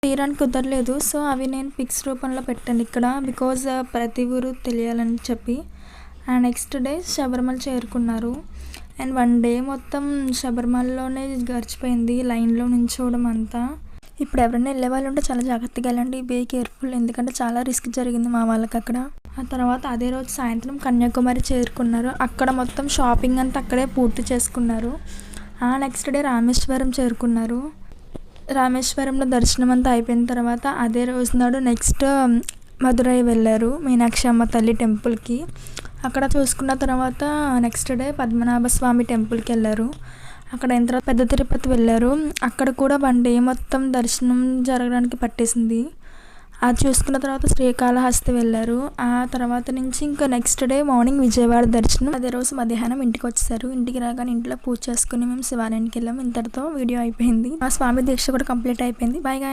తీయడానికి కుదరలేదు. సో అవి నేను పిక్స్ రూపంలో పెట్టాను ఇక్కడ, బికాజ్ ప్రతి ఊరు తెలియాలని చెప్పి. అండ్ నెక్స్ట్ డే శబరిమల చేరుకున్నారు. అండ్ 1 డే మొత్తం శబరిమలలోనే గడిచిపోయింది, లైన్లో నించోవడం అంతా. ఇప్పుడు ఎవరైనా వెళ్ళే వాళ్ళు ఉంటే చాలా జాగ్రత్తగా వెళ్ళండి, బీ కేర్ఫుల్, ఎందుకంటే చాలా రిస్క్ జరిగింది మా వాళ్ళకి అక్కడ. ఆ తర్వాత అదే రోజు సాయంత్రం కన్యాకుమారి చేరుకున్నారు. అక్కడ మొత్తం షాపింగ్ అంతా అక్కడే పూర్తి చేసుకున్నారు. నెక్స్ట్ డే రామేశ్వరం చేరుకున్నారు. రామేశ్వరంలో దర్శనం అంతా అయిపోయిన తర్వాత అదే రోజు నాడు నెక్స్ట్ మదురై వెళ్ళారు, మీనాక్షి అమ్మ తల్లి టెంపుల్కి. అక్కడ చూసుకున్న తర్వాత నెక్స్ట్ డే పద్మనాభ స్వామి టెంపుల్కి వెళ్ళారు. అక్కడ అయిన తర్వాత పెద్ద తిరుపతి వెళ్ళారు. అక్కడ కూడా 1 డే మొత్తం దర్శనం జరగడానికి పట్టేసింది. అది చూసుకున్న తర్వాత శ్రీకాళహస్తి వెళ్ళారు. ఆ తర్వాత నుంచి ఇంకా నెక్స్ట్ డే మార్నింగ్ విజయవాడ దర్శనం. అదే రోజు మధ్యాహ్నం ఇంటికి వచ్చేసారు. ఇంటికి రాగానే ఇంట్లో పూజ చేసుకుని మేము శివాలయానికి వెళ్ళాము. ఇంతటితో వీడియో అయిపోయింది. ఆ స్వామి దీక్ష కూడా కంప్లీట్ అయిపోయింది. By guys.